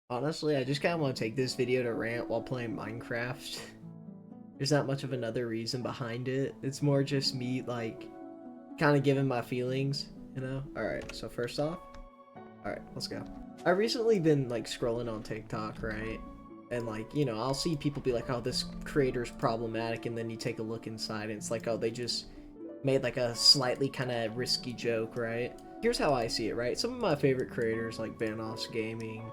Honestly, I just kind of want to take this video to rant while playing Minecraft. There's not much of another reason behind it. It's more just me, like, kind of giving my feelings, you know? Alright, so first off, alright, let's go. I recently been, like, scrolling on TikTok, right? And, like, you know, I'll see people be like, oh, this creator's problematic, and then you take a look inside, and it's like, oh, they just made, like, a slightly kind of risky joke, right? Here's how I see it, right? Some of my favorite creators, like Vanoss Gaming,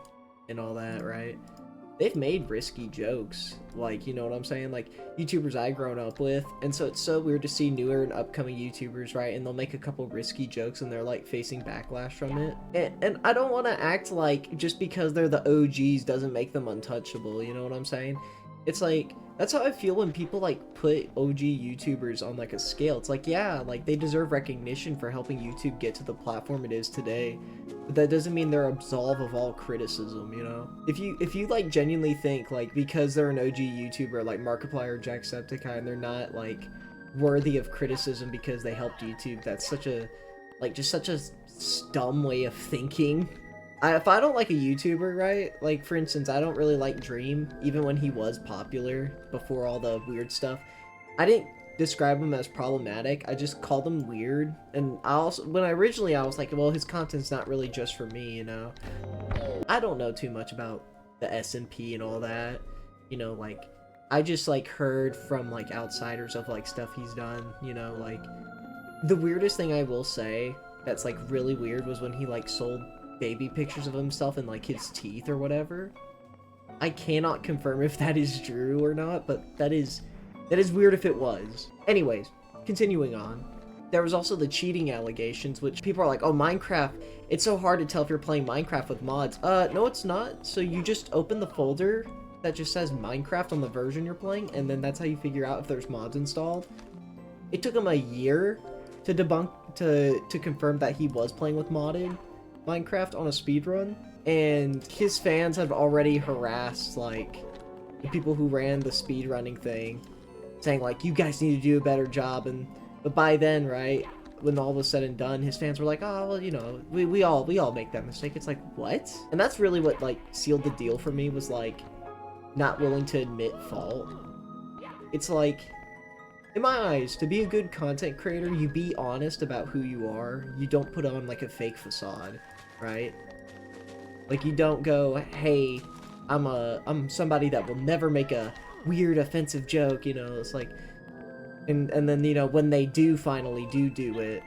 and all that, right? They've made risky jokes, like, you know what I'm saying? Like, YouTubers I grown up with, and so it's so weird to see newer and upcoming YouTubers, right? And they'll make a couple risky jokes and they're, like, facing backlash from it. And I don't want to act like just because they're the OGs doesn't make them untouchable, you know what I'm saying? It's like, that's how I feel when people, like, put OG YouTubers on, like, a scale. It's like, yeah, like, they deserve recognition for helping YouTube get to the platform it is today. But that doesn't mean they're absolved of all criticism, you know? If you like genuinely think like because they're an OG YouTuber like Markiplier or Jacksepticeye and they're not like worthy of criticism because they helped YouTube, that's such a like just such a dumb way of thinking. If I don't like a YouTuber, right? Like for instance, I don't really like Dream even when he was popular before all the weird stuff. I didn't describe him as problematic. I just called him weird. And I also, when I originally I was like, well, his content's not really just for me, you know. I don't know too much about the SMP and all that, you know. Like, I just like heard from like outsiders of like stuff he's done, you know. Like, the weirdest thing I will say that's like really weird was when he like sold baby pictures of himself and like his teeth or whatever. I cannot confirm if that is true or not, but that is weird if it was. Anyways, continuing on. There was also the cheating allegations, which people are like, oh, Minecraft, it's so hard to tell if you're playing Minecraft with mods. No, it's not. So you just open the folder that just says Minecraft on the version you're playing, and then that's how you figure out if there's mods installed. It took him a year to to confirm that he was playing with modded Minecraft on a speedrun, and his fans have already harassed, like, the people who ran the speedrunning thing, saying like, you guys need to do a better job. And but by then, right, when all was said and done, his fans were like, oh, well, you know, we all make that mistake. It's like, what? And that's really what like sealed the deal for me, was like not willing to admit fault. It's like, in my eyes, to be a good content creator, you be honest about who you are. You don't put on like a fake facade, right? Like, you don't go, hey, I'm somebody that will never make a weird offensive joke, you know. It's like, and then, you know, when they do finally do it,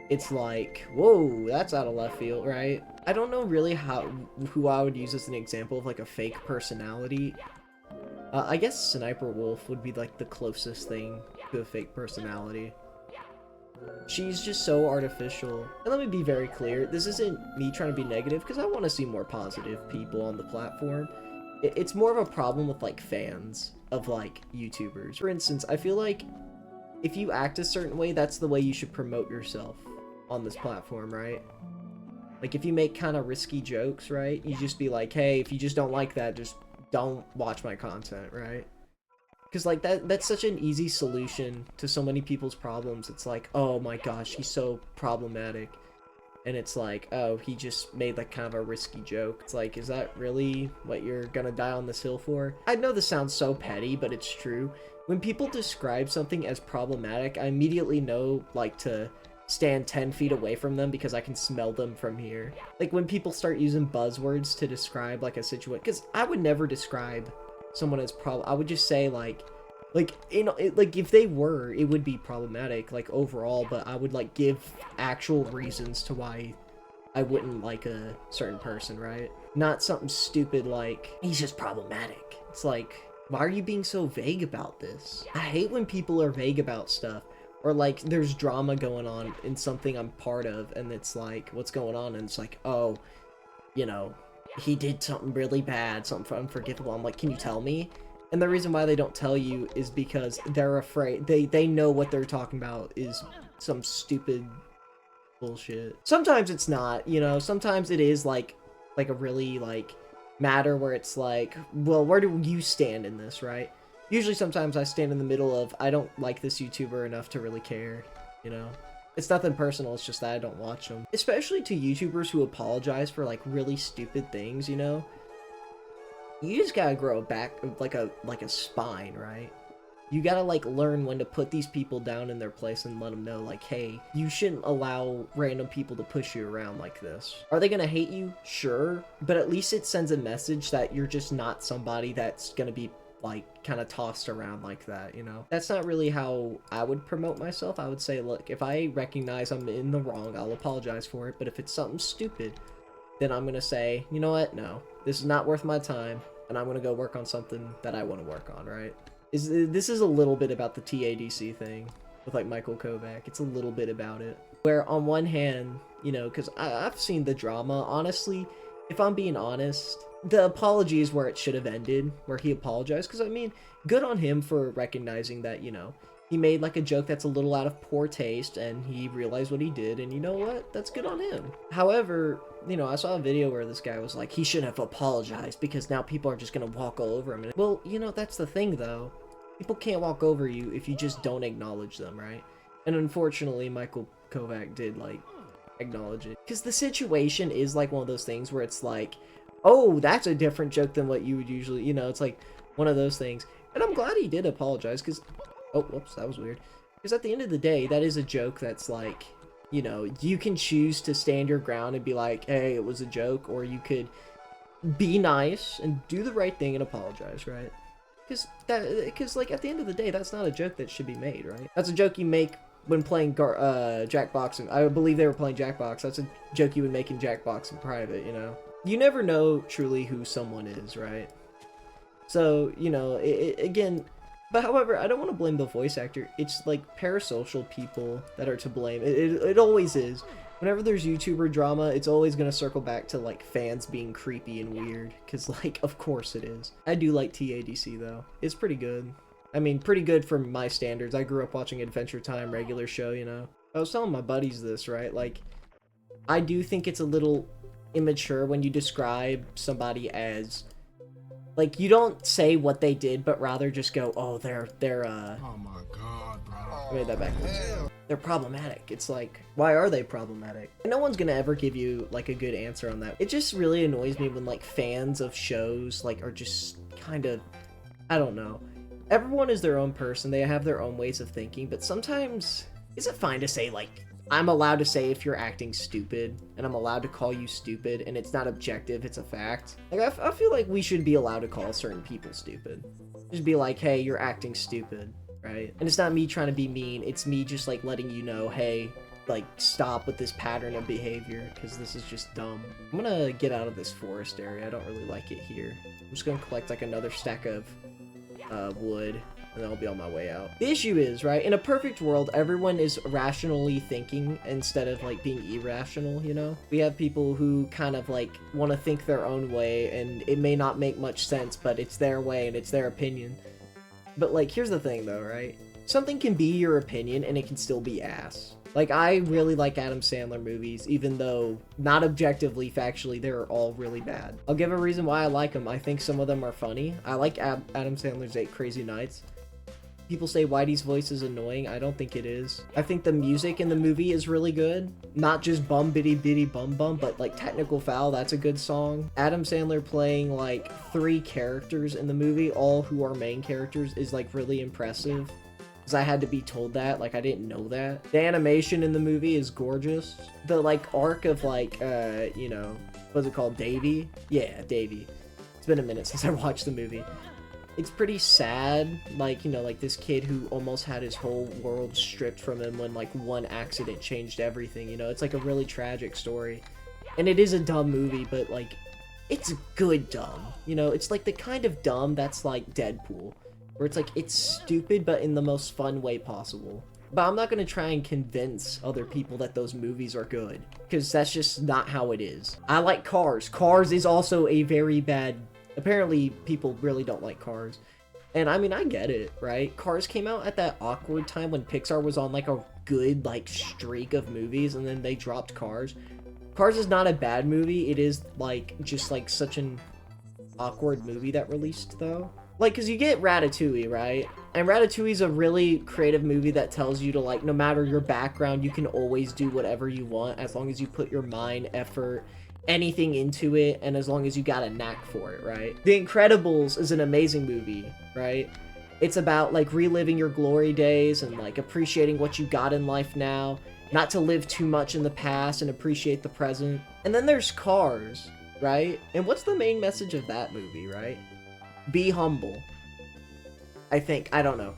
it's like, whoa, that's out of left field, right? I don't know really who I would use as an example of like a fake personality. I guess Sniper Wolf would be like the closest thing to a fake personality. She's just so artificial. And let me be very clear, this isn't me trying to be negative, because I want to see more positive people on the platform. It's more of a problem with like fans of like YouTubers. For instance, I feel like if you act a certain way, that's the way you should promote yourself on this platform, right? Like, if you make kind of risky jokes, right, you just be like, hey, if you just don't like that, just don't watch my content, right? Because like that's such an easy solution to so many people's problems. It's like, oh my gosh, he's so problematic. And it's like, oh, he just made like kind of a risky joke. It's like, is that really what you're gonna die on this hill for? I know this sounds so petty, but it's true. When people describe something as problematic, I immediately know like to stand 10 feet away from them because I can smell them from here. Like when people start using buzzwords to describe like a situation, because I would never describe someone as I would just say like you know, like if they were, it would be problematic like overall, but I would like give actual reasons to why I wouldn't like a certain person, right? Not something stupid like, he's just problematic. It's like, why are you being so vague about this? I hate when people are vague about stuff, or like there's drama going on in something I'm part of, and it's like, what's going on? And it's like, oh, you know, he did something really bad, something unforgivable. I'm like, can you tell me? And the reason why they don't tell you is because they're afraid. They know what they're talking about is some stupid bullshit. Sometimes it's not, you know. Sometimes it is like a really like matter where it's like, well, where do you stand in this, right? Usually sometimes I stand in the middle of, I don't like this YouTuber enough to really care, you know? It's nothing personal, it's just that I don't watch them. Especially to YouTubers who apologize for like really stupid things, you know? You just gotta grow back like a spine, right? You gotta like learn when to put these people down in their place and let them know like, hey, you shouldn't allow random people to push you around like this. Are they gonna hate you? Sure, but at least it sends a message that you're just not somebody that's gonna be like kind of tossed around like that, you know? That's not really how I would promote myself. I would say, look, if I recognize I'm in the wrong, I'll apologize for it, but if it's something stupid, then I'm gonna say, you know what, no, this is not worth my time, and I'm gonna go work on something that I want to work on, right? This is a little bit about the TADC thing with like Michael Kovac. It's a little bit about it. Where on one hand, you know, because I've seen the drama, honestly, if I'm being honest, the apology is where it should have ended, where he apologized, because I mean, good on him for recognizing that, you know, he made like a joke that's a little out of poor taste, and he realized what he did, and you know what? That's good on him. However, you know, I saw a video where this guy was like, he shouldn't have apologized because now people are just gonna walk all over him. And, well, you know, that's the thing though. People can't walk over you if you just don't acknowledge them, right? And unfortunately, Michael Kovac did like acknowledge it. Because the situation is like one of those things where it's like, oh, that's a different joke than what you would usually, you know, it's like one of those things. And I'm glad he did apologize because, oh, whoops, that was weird. Because at the end of the day, that is a joke that's like, you know, you can choose to stand your ground and be like, hey, it was a joke, or you could be nice and do the right thing and apologize, right? Because like at the end of the day, that's not a joke that should be made, right? That's a joke you make when playing Jackbox, and I believe they were playing Jackbox. That's a joke you would make in Jackbox in private, you know? You never know truly who someone is, right? So, you know, again, but however, I don't want to blame the voice actor. It's like parasocial people that are to blame. It always is. Whenever there's YouTuber drama, it's always going to circle back to like fans being creepy and weird. Because like, of course it is. I do like TADC though. It's pretty good. I mean, pretty good for my standards. I grew up watching Adventure Time, regular show, you know. I was telling my buddies this, right? Like, I do think it's a little immature when you describe somebody as, like, you don't say what they did, but rather just go, oh, they're Oh my god, bro. I made that backwards. They're problematic. It's like, why are they problematic? And no one's gonna ever give you, like, a good answer on that. It just really annoys me when, like, fans of shows, like, are just kind of, I don't know. Everyone is their own person. They have their own ways of thinking, but sometimes, is it fine to say, like, I'm allowed to say if you're acting stupid, and I'm allowed to call you stupid, and it's not objective, it's a fact. Like, I feel like we should be allowed to call certain people stupid. Just be like, hey, you're acting stupid, right? And it's not me trying to be mean, it's me just, like, letting you know, hey, like, stop with this pattern of behavior, because this is just dumb. I'm gonna get out of this forest area, I don't really like it here. I'm just gonna collect, like, another stack of wood, and then I'll be on my way out. The issue is, right, in a perfect world, everyone is rationally thinking instead of, like, being irrational, you know? We have people who kind of, like, want to think their own way, and it may not make much sense, but it's their way, and it's their opinion. But, like, here's the thing, though, right? Something can be your opinion, and it can still be ass. Like, I really like Adam Sandler movies, even though, not objectively, factually, they're all really bad. I'll give a reason why I like them. I think some of them are funny. I like Adam Sandler's 8 Crazy Nights. People say Whitey's voice is annoying. I don't think it is. I think the music in the movie is really good. Not just bum bitty bitty bum bum, but like Technical Foul, that's a good song. Adam Sandler playing like 3 characters in the movie, all who are main characters, is like really impressive. Because I had to be told that, like I didn't know that. The animation in the movie is gorgeous. The like arc of like, you know, what's it called, Davy? Yeah, Davy. It's been a minute since I watched the movie. It's pretty sad, like, you know, like this kid who almost had his whole world stripped from him when like one accident changed everything, you know? It's like a really tragic story. And it is a dumb movie, but like, it's good dumb, you know? It's like the kind of dumb that's like Deadpool, where it's like, it's stupid, but in the most fun way possible. But I'm not gonna try and convince other people that those movies are good, because that's just not how it is. I like Cars. Cars is also a very bad... Apparently, people really don't like Cars. And I mean, I get it, right? Cars came out at that awkward time when Pixar was on like a good like streak of movies, and then they dropped Cars. Cars is not a bad movie. It is like just like such an awkward movie that released though. Like, cause you get Ratatouille, right? And Ratatouille's a really creative movie that tells you to like, no matter your background, you can always do whatever you want as long as you put your mind, effort, anything into it, and as long as you got a knack for it, right? The Incredibles is an amazing movie, right? It's about, like, reliving your glory days and, like, appreciating what you got in life now, not to live too much in the past and appreciate the present. And then there's Cars, right? And what's the main message of that movie, right? Be humble. I think. I don't know.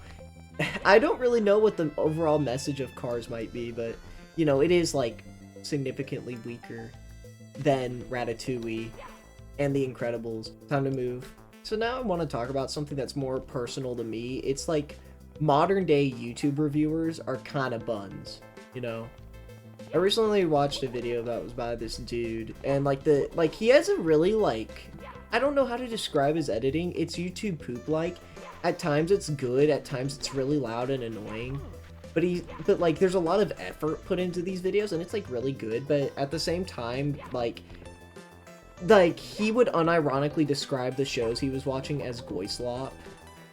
I don't really know what the overall message of Cars might be, but, you know, it is, like, significantly weaker than Ratatouille and The Incredibles. Time to move. So now I want to talk about something that's more personal to me. It's like modern day YouTube reviewers are kind of buns, you know? I recently watched a video that was by this dude, and like he has a really, like, I don't know how to describe his editing. It's YouTube poop-like. At times it's good, at times it's really loud and annoying. But like there's a lot of effort put into these videos and it's like really good, but at the same time, like he would unironically describe the shows he was watching as Goislop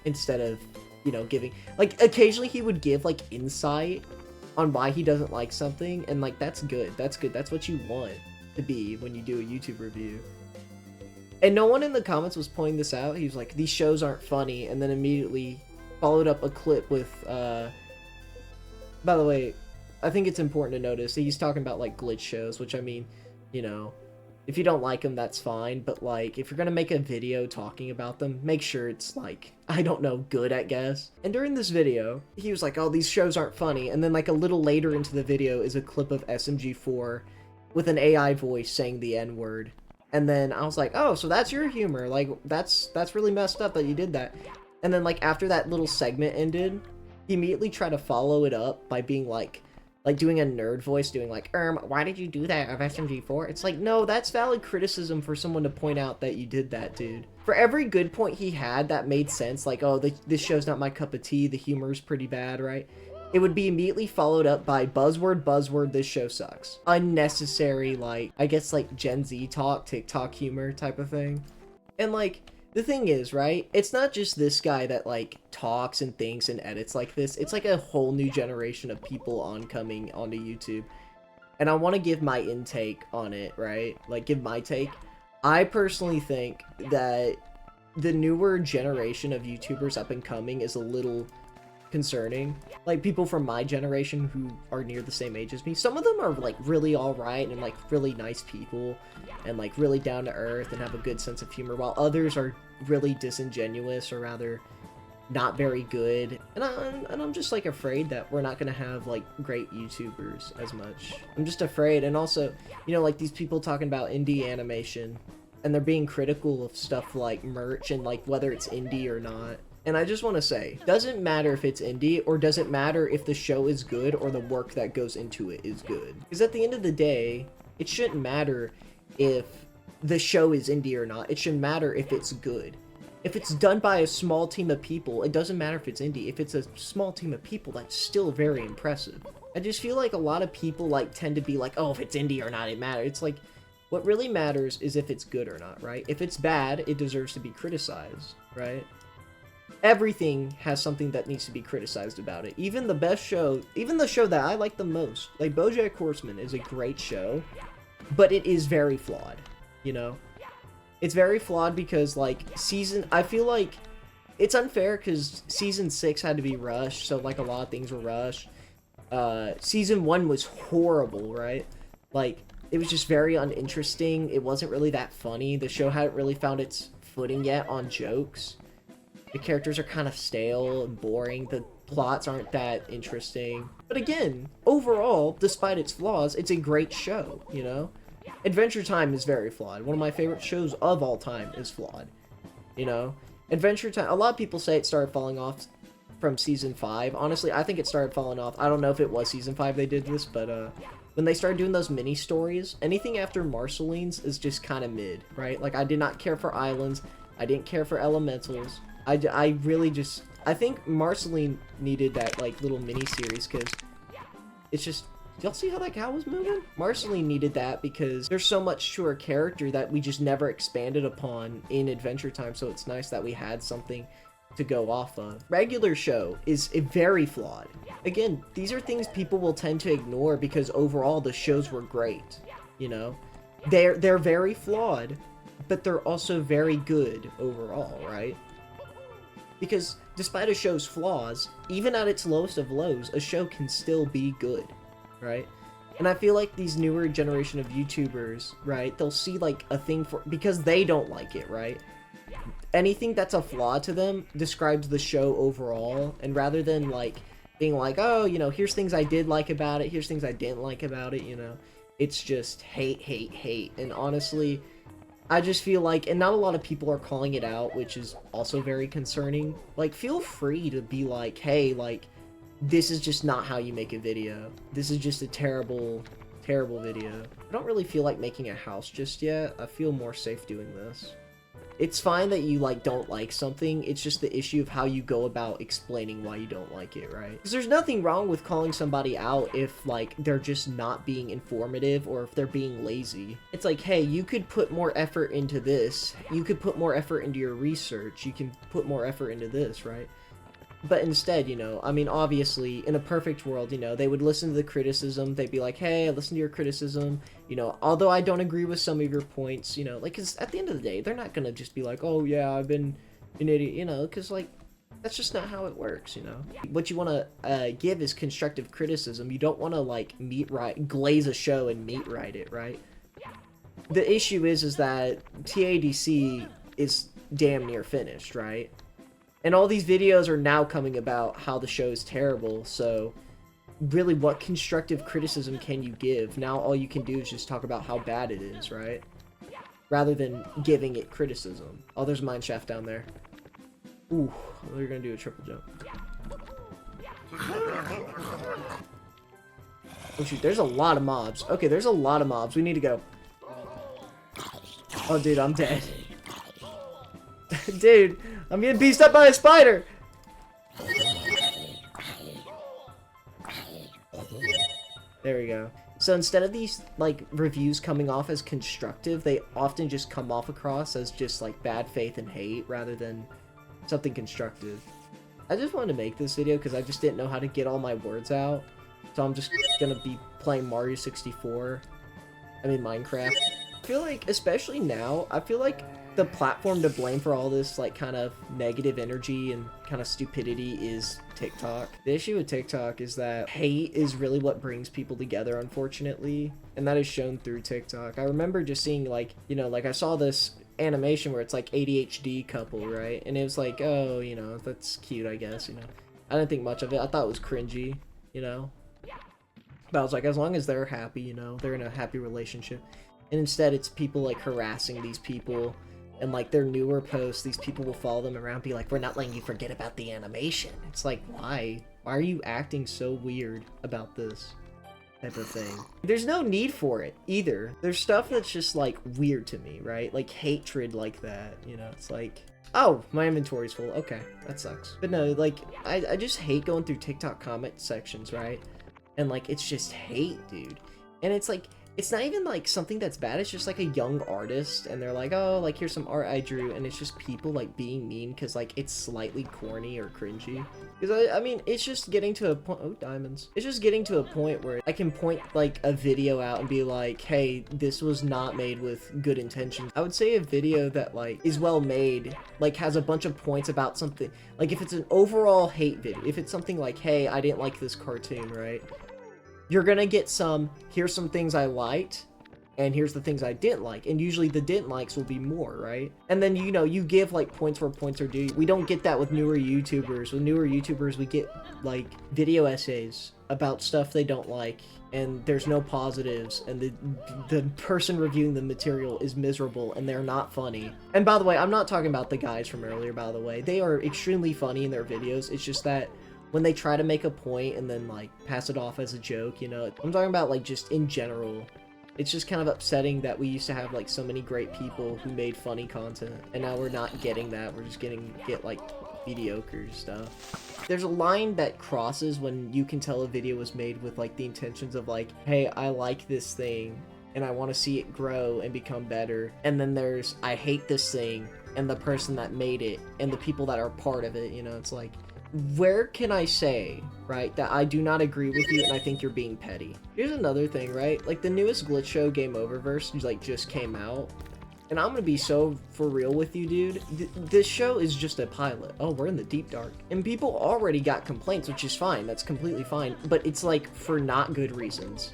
instead of, you know, giving, like, occasionally he would give like insight on why he doesn't like something, and like that's good. That's what you want to be when you do a YouTube review. And no one in the comments was pointing this out. He was like, these shows aren't funny, and then immediately followed up a clip with by the way, I think it's important to notice that he's talking about like glitch shows, which, I mean, you know, if you don't like them, that's fine, but like if you're gonna make a video talking about them, make sure it's like, I don't know, good at guess. And during this video, he was like, oh, these shows aren't funny, and then like a little later into the video is a clip of SMG4 with an AI voice saying the N-word. And then I was like, oh, so that's your humor, like that's really messed up that you did that. And then like after that little segment ended, he immediately tried to follow it up by being like doing a nerd voice, doing like, why did you do that of SMG4? It's like, no, that's valid criticism for someone to point out that you did that, dude. For every good point he had that made sense, like, oh, this show's not my cup of tea, the humor's pretty bad, right? It would be immediately followed up by buzzword, this show sucks. Unnecessary, like, I guess like Gen Z talk, TikTok humor type of thing. And like, the thing is, right, it's not just this guy that, like, talks and thinks and edits like this. It's like a whole new generation of people oncoming onto YouTube. And I want to give my intake on it, right? Like, give my take. I personally think that the newer generation of YouTubers up and coming is a little concerning. Like, people from my generation who are near the same age as me, some of them are like really alright and like really nice people and like really down to earth and have a good sense of humor, while others are really disingenuous or rather not very good. And I'm just like afraid that we're not gonna have like great YouTubers as much. I'm just afraid. And also, you know, like these people talking about indie animation and they're being critical of stuff like merch and like whether it's indie or not. And I just want to say, doesn't matter if it's indie, or doesn't matter if the show is good or the work that goes into it is good. Because at the end of the day, it shouldn't matter if the show is indie or not. It should matter if it's good. If it's done by a small team of people, it doesn't matter if it's indie. If it's a small team of people, that's still very impressive. I just feel like a lot of people like tend to be like, oh, if it's indie or not, it matters. It's like, what really matters is if it's good or not, right? If it's bad, it deserves to be criticized, right? Everything has something that needs to be criticized about it. Even the best show, even the show that I like the most, like BoJack Horseman is a great show, but it is very flawed, you know? It's very flawed because, like, I feel like it's unfair because season 6 had to be rushed, so, like, a lot of things were rushed. Season 1 was horrible, right? Like, it was just very uninteresting. It wasn't really that funny. The show hadn't really found its footing yet on jokes. The characters are kind of stale and boring. The plots aren't that interesting. But again, overall, despite its flaws, it's a great show, you know? Adventure Time is very flawed. One of my favorite shows of all time is flawed, you know? Adventure Time, a lot of people say it started falling off from season 5. Honestly, I think it started falling off. I don't know if it was season 5 they did this, but when they started doing those mini stories, anything after Marceline's is just kind of mid, right? Like, I did not care for Islands. I didn't care for Elementals. I really just, I think Marceline needed that, like, little mini-series, because it's just, y'all see how that cow was moving? Marceline needed that because there's so much to her character that we just never expanded upon in Adventure Time, so it's nice that we had something to go off of. Regular show is very flawed. Again, these are things people will tend to ignore because overall the shows were great, you know? they're very flawed, but they're also very good overall, right? Because despite a show's flaws, even at its lowest of lows, a show can still be good, right? And I feel like these newer generation of YouTubers, right, they'll see like a thing because they don't like it, right? Anything that's a flaw to them describes the show overall, and rather than like being like, oh, you know, here's things I did like about it, here's things I didn't like about it, you know, it's just hate, hate, hate. And honestly, I just feel like, and not a lot of people are calling it out, which is also very concerning. Like, feel free to be like, hey, like, this is just not how you make a video. This is just a terrible, terrible video. I don't really feel like making a house just yet. I feel more safe doing this. It's fine that you, like, don't like something. It's just the issue of how you go about explaining why you don't like it, right? Because there's nothing wrong with calling somebody out if, like, they're just not being informative or if they're being lazy. It's like, hey, you could put more effort into this. You could put more effort into your research. You can put more effort into this, right? But instead, you know, I mean, obviously, in a perfect world, you know, they would listen to the criticism. They'd be like, hey, I listened to your criticism. You know, although I don't agree with some of your points, you know, like, because at the end of the day, they're not going to just be like, oh, yeah, I've been an idiot, you know, because, like, that's just not how it works, you know. What you want to give is constructive criticism. You don't want to, like, glaze a show and meat write it, right? The issue is that TADC is damn near finished, right? And all these videos are now coming about how the show is terrible, so really what constructive criticism can you give? Now all you can do is just talk about how bad it is, right? Rather than giving it criticism. Oh, there's a mine shaft down there. Ooh, they're gonna do a triple jump. Oh shoot, there's a lot of mobs. Okay, there's a lot of mobs. We need to go. Oh dude, I'm dead. Dude, I'm getting beasted up by a spider! There we go. So instead of these, like, reviews coming off as constructive, they often just come off across as just, like, bad faith and hate rather than something constructive. I just wanted to make this video because I just didn't know how to get all my words out. So I'm just gonna be playing Mario 64. I mean, Minecraft. I feel like, especially now, I feel like the platform to blame for all this, like, kind of negative energy and kind of stupidity is TikTok. The issue with TikTok is that hate is really what brings people together, unfortunately, and that is shown through TikTok. I remember just seeing, like, you know, like, I saw this animation where it's, like, ADHD couple, right? And it was like, oh, you know, that's cute, I guess, you know. I didn't think much of it. I thought it was cringy, you know? But I was like, as long as they're happy, you know, they're in a happy relationship. And instead, it's people, like, harassing these people. And, like, their newer posts, these people will follow them around, be like, we're not letting you forget about the animation. It's like, why? Why are you acting so weird about this type of thing? There's no need for it, either. There's stuff that's just, like, weird to me, right? Like, hatred like that, you know? It's like, oh, my inventory's full. Okay, that sucks. But no, like, I just hate going through TikTok comment sections, right? And, like, it's just hate, dude. And it's like, it's not even, like, something that's bad. It's just, like, a young artist, and they're like, oh, like, here's some art I drew, and it's just people, like, being mean because, like, it's slightly corny or cringy. Because, I mean, it's just getting to a point... Oh, diamonds. It's just getting to a point where I can point, like, a video out and be like, hey, this was not made with good intentions. I would say a video that, like, is well made, like, has a bunch of points about something. Like, if it's an overall hate video, if it's something like, hey, I didn't like this cartoon, right? You're gonna get some, here's some things I liked, and here's the things I didn't like. And usually the didn't likes will be more, right? And then, you know, you give, like, points where points are due. We don't get that with newer YouTubers. With newer YouTubers, we get, like, video essays about stuff they don't like, and there's no positives, and the person reviewing the material is miserable, and they're not funny. And by the way, I'm not talking about the guys from earlier, by the way. They are extremely funny in their videos. It's just that when they try to make a point and then, like, pass it off as a joke, you know? I'm talking about, like, just in general. It's just kind of upsetting that we used to have, like, so many great people who made funny content, and now we're not getting that. We're just get, like, mediocre stuff. There's a line that crosses when you can tell a video was made with, like, the intentions of, like, hey, I like this thing, and I want to see it grow and become better. And then there's, I hate this thing, and the person that made it, and the people that are part of it, you know? It's like, where can I say, right, that I do not agree with you and I think you're being petty? Here's another thing, right? Like, the newest glitch show, Game Oververse, like, just came out. And I'm gonna be so for real with you, dude. This show is just a pilot. Oh, we're in the deep dark. And people already got complaints, which is fine. That's completely fine. But it's, like, for not good reasons,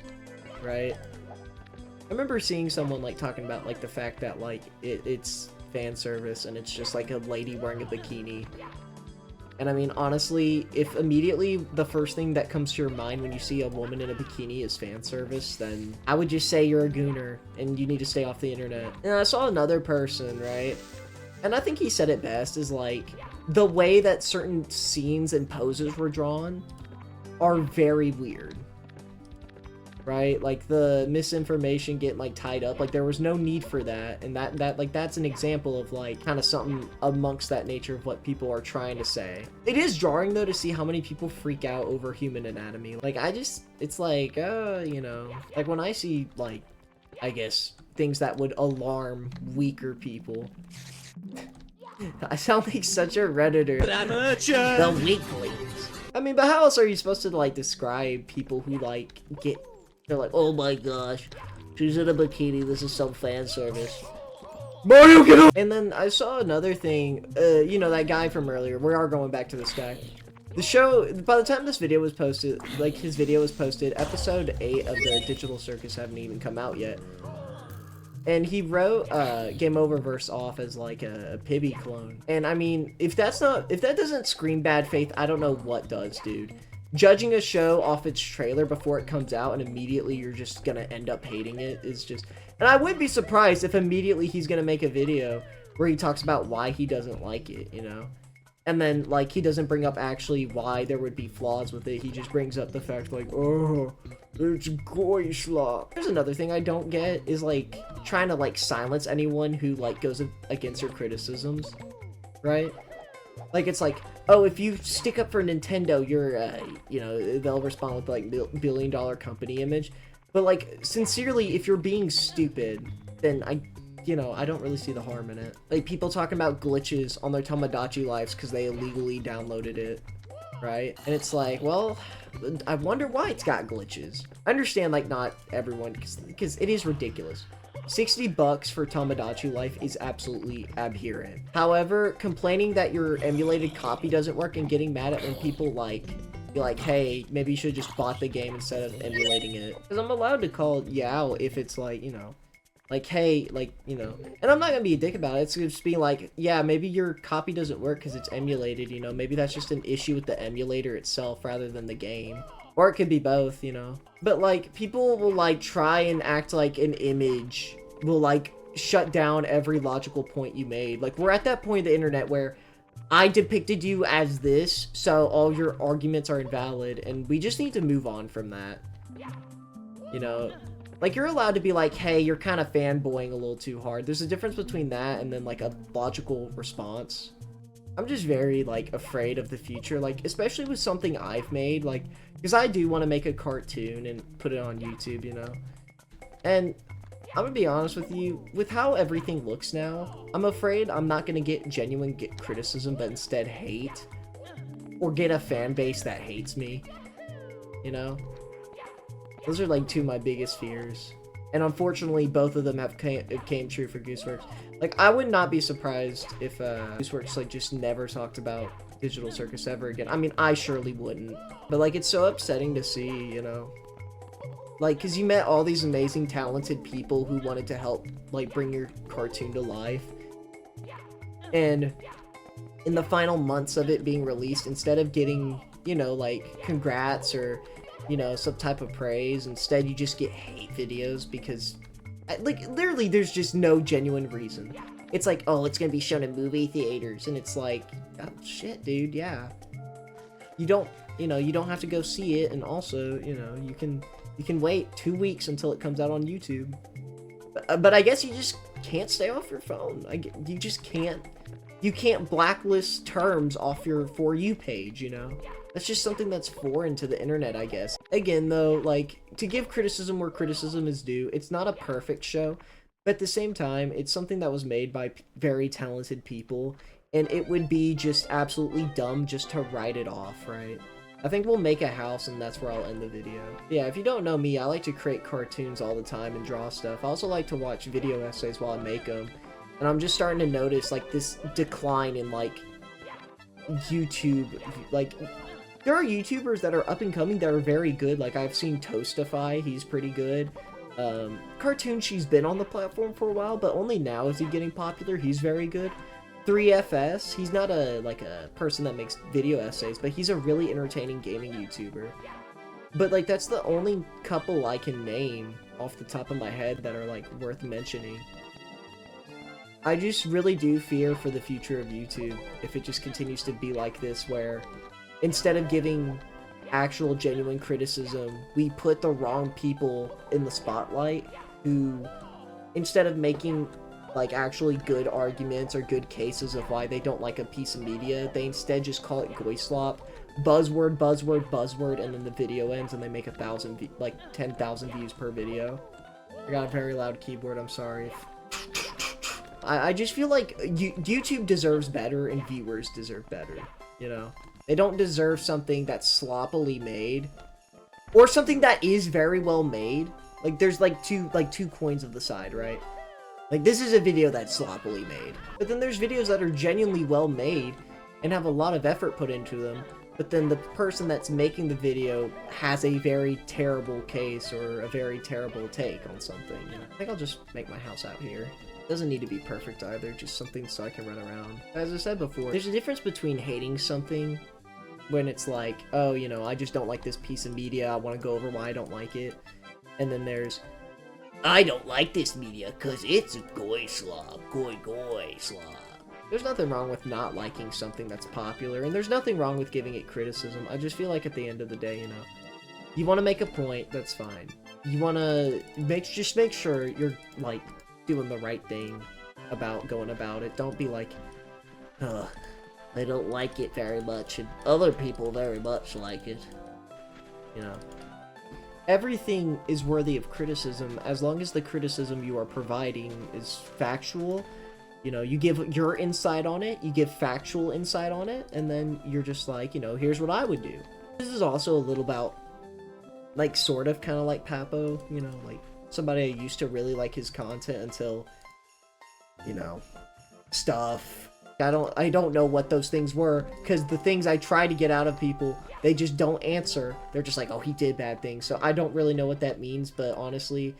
right? I remember seeing someone, like, talking about, like, the fact that, like, it's fan service and it's just, like, a lady wearing a bikini. And I mean, honestly, if immediately the first thing that comes to your mind when you see a woman in a bikini is fan service, then I would just say you're a gooner and you need to stay off the internet. And I saw another person, right? And I think he said it best, is like, the way that certain scenes and poses were drawn are very weird. Right? Like, the misinformation getting, like, tied up. Like, there was no need for that. And that's an example of, like, kind of something amongst that nature of what people are trying to say. It is jarring, though, to see how many people freak out over human anatomy. Like, it's like, you know, like, when I see, like, I guess, things that would alarm weaker people. I sound like such a Redditor. The weaklings. I mean, but how else are you supposed to, like, describe people who, like, they're like, oh my gosh, she's in a bikini, this is some fan service. Mario, get up! And then I saw another thing, you know, that guy from earlier. We are going back to this guy. The show, by the time this video was posted, like, his video was posted, episode 8 of the Digital Circus haven't even come out yet. And he wrote Game Oververse off as, like, a Pibby clone. And I mean, if that doesn't scream bad faith, I don't know what does, dude. Judging a show off its trailer before it comes out and immediately you're just gonna end up hating it is just... And I wouldn't be surprised if immediately he's gonna make a video where he talks about why he doesn't like it, you know? And then, like, he doesn't bring up actually why there would be flaws with it. He just brings up the fact, like, oh, it's goy slop. There's another thing I don't get, is, like, trying to, like, silence anyone who, like, goes against your criticisms, right? Like, it's like, oh, if you stick up for Nintendo, you're, you know, they'll respond with, like, billion-dollar company image. But, like, sincerely, if you're being stupid, then you know, I don't really see the harm in it. Like, people talking about glitches on their Tomodachi lives because they illegally downloaded it, right? And it's like, well, I wonder why it's got glitches. I understand, like, not everyone, because it is ridiculous. $60 for Tomodachi Life is absolutely abhorrent. However, complaining that your emulated copy doesn't work and getting mad at when people, like, be like, hey, maybe you should just bought the game instead of emulating it. Because I'm allowed to call Yao if it's, like, you know, like, hey, like, you know, and I'm not gonna be a dick about it. It's just be like, yeah, maybe your copy doesn't work because it's emulated, you know, maybe that's just an issue with the emulator itself rather than the game. Or it could be both, you know. But, like, people will, like, try and act like an image will, like, shut down every logical point you made. Like, we're at that point of the internet where I depicted you as this, so all your arguments are invalid, and we just need to move on from that. You know? Like, you're allowed to be like, hey, you're kind of fanboying a little too hard. There's a difference between that and then, like, a logical response. I'm just very, like, afraid of the future, like, especially with something I've made, like, because I do want to make a cartoon and put it on YouTube, you know? And I'm gonna be honest with you, with how everything looks now, I'm afraid I'm not gonna get genuine criticism, but instead hate. Or get a fan base that hates me, you know? Those are, like, two of my biggest fears. And unfortunately, both of them have came true for Gooseworks. Like, I would not be surprised if Gooseworks, like, just never talked about Digital Circus ever again. I mean, I surely wouldn't. But, like, it's so upsetting to see, you know? Like, because you met all these amazing, talented people who wanted to help, like, bring your cartoon to life. And in the final months of it being released, instead of getting, you know, like, congrats or, you know, some type of praise, instead you just get hate videos because, like, literally there's just no genuine reason. It's like, oh, it's gonna be shown in movie theaters, and it's like, oh, shit, dude, yeah. You don't have to go see it, and also, you know, you can wait 2 weeks until it comes out on YouTube. But I guess you just can't stay off your phone. You just can't. You can't blacklist terms off your For You page, you know? That's just something that's foreign to the internet, I guess. Again, though, like, to give criticism where criticism is due, it's not a perfect show, But at the same time, it's something that was made by very talented people, and it would be just absolutely dumb just to write it off, right? I think we'll make a house, and that's where I'll end the video. Yeah, if you don't know me, I like to create cartoons all the time and draw stuff. I also like to watch video essays while I make them. And I'm just starting to notice, like, this decline in, like, YouTube. Like, there are YouTubers that are up and coming that are very good. Like, I've seen Toastify, he's pretty good. Cartoon, she's been on the platform for a while, but only now is he getting popular. He's very good. 3FS, he's not a person that makes video essays, but he's a really entertaining gaming YouTuber. But like that's the only couple I can name off the top of my head that are like worth mentioning. I just really do fear for the future of YouTube if it just continues to be like this, where instead of giving actual genuine criticism, we put the wrong people in the spotlight who, instead of making like actually good arguments or good cases of why they don't like a piece of media, they instead just call it goyslop, buzzword, buzzword, buzzword, and then the video ends and they make 10,000 views per video. I got a very loud keyboard, I'm sorry. I just feel like YouTube deserves better and viewers deserve better, you know? They don't deserve something that's sloppily made, or something that is very well made. Like there's like two coins of the side, right? Like, this is a video that's sloppily made. But then there's videos that are genuinely well made and have a lot of effort put into them. But then the person that's making the video has a very terrible case or a very terrible take on something. You know? I think I'll just make my house out here. It doesn't need to be perfect either, just something so I can run around. As I said before, there's a difference between hating something when it's like, oh, you know, I just don't like this piece of media, I want to go over why I don't like it. And then there's, I don't like this media because it's a goy slob. Goy slob. There's nothing wrong with not liking something that's popular, and there's nothing wrong with giving it criticism. I just feel like at the end of the day, you know, you want to make a point, that's fine. You want to just make sure you're, like, doing the right thing about going about it. Don't be like, ugh, I don't like it very much, and other people very much like it. You know. Everything is worthy of criticism as long as the criticism you are providing is factual. You know, you give your insight on it, you give factual insight on it, and then you're just like, you know, here's what I would do. This is also a little about, like, sort of kind of like Papo, you know, like, somebody I used to really like his content until, you know, stuff. I don't know what those things were, because the things I try to get out of people, they just don't answer. They're just like, oh, he did bad things. So I don't really know what that means, but honestly,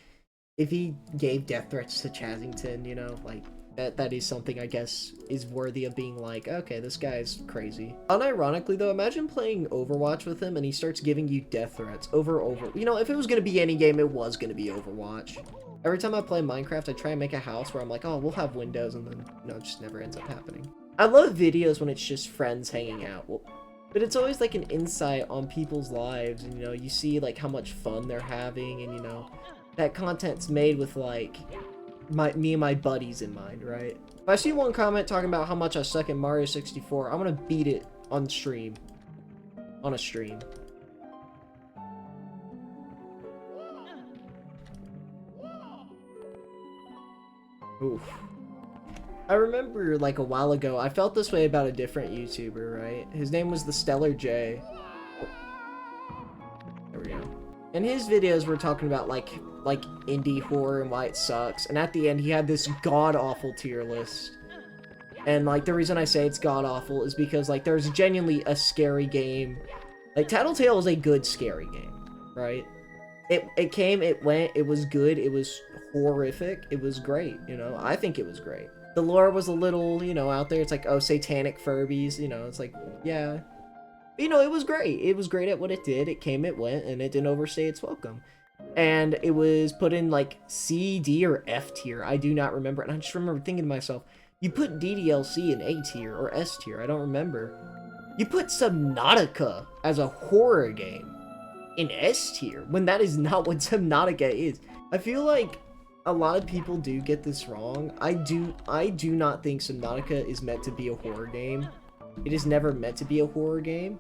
if he gave death threats to Chazington, you know, like, that is something I guess is worthy of being like, okay, this guy's crazy. Unironically though, imagine playing Overwatch with him and he starts giving you death threats over. You know, if it was gonna be any game, it was gonna be Overwatch. Every time I play Minecraft, I try and make a house where I'm like, oh, we'll have windows, and then, you know, it just never ends up happening. I love videos when it's just friends hanging out, but it's always like an insight on people's lives, and, you know, you see, like, how much fun they're having, and, you know, that content's made with, like, me and my buddies in mind, right? If I see one comment talking about how much I suck at Mario 64, I'm gonna beat it on stream. On a stream. Oof. I remember, like, a while ago, I felt this way about a different YouTuber, right? His name was the Stellar J. There we go. In his videos, we're talking about, like indie horror and why it sucks. And at the end, he had this god-awful tier list. And, like, the reason I say it's god-awful is because, like, there's genuinely a scary game. Like, Tattletale is a good scary game, right? It came, it went, it was good, it was horrific, it was great, you know? I think it was great. The lore was a little, you know, out there. It's like, oh, satanic Furbies, you know, it's like, yeah. But, you know, it was great. It was great at what it did. It came, it went, and it didn't overstay its welcome. And it was put in, like, C, D, or F tier. I do not remember. And I just remember thinking to myself, you put DDLC in A tier or S tier. I don't remember. You put Subnautica as a horror game in S tier when that is not what Subnautica is. I feel like a lot of people do get this wrong. I do not think Subnautica is meant to be a horror game. It is never meant to be a horror game.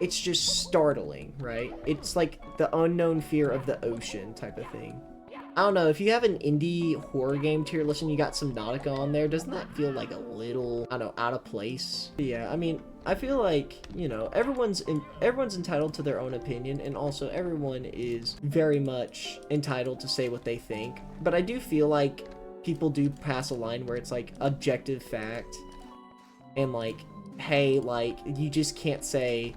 It's just startling, right? It's like the unknown fear of the ocean type of thing. I don't know, if you have an indie horror game tier list and you got Subnautica on there, doesn't that feel like a little, I don't know, out of place? But yeah, I mean, I feel like, you know, everyone's entitled to their own opinion, and also everyone is very much entitled to say what they think. But I do feel like people do pass a line where it's like objective fact, and like, hey, like, you just can't say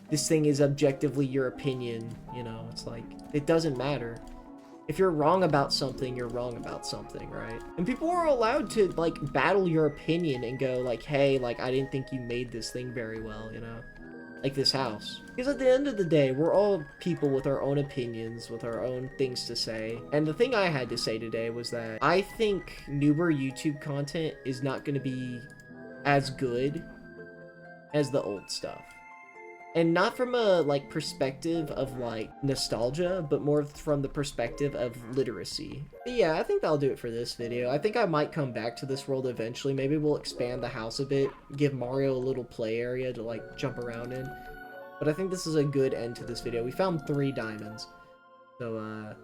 this thing is objectively your opinion, you know? It's like, it doesn't matter. If you're wrong about something, you're wrong about something, right? And people are allowed to, like, battle your opinion and go, like, hey, like, I didn't think you made this thing very well, you know? Like this house. Because at the end of the day, we're all people with our own opinions, with our own things to say. And the thing I had to say today was that I think newer YouTube content is not going to be as good as the old stuff. And not from a, like, perspective of, like, nostalgia, but more from the perspective of literacy. But yeah, I think that'll do it for this video. I think I might come back to this world eventually. Maybe we'll expand the house a bit, give Mario a little play area to, like, jump around in. But I think this is a good end to this video. We found 3 diamonds. So,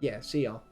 yeah, see y'all.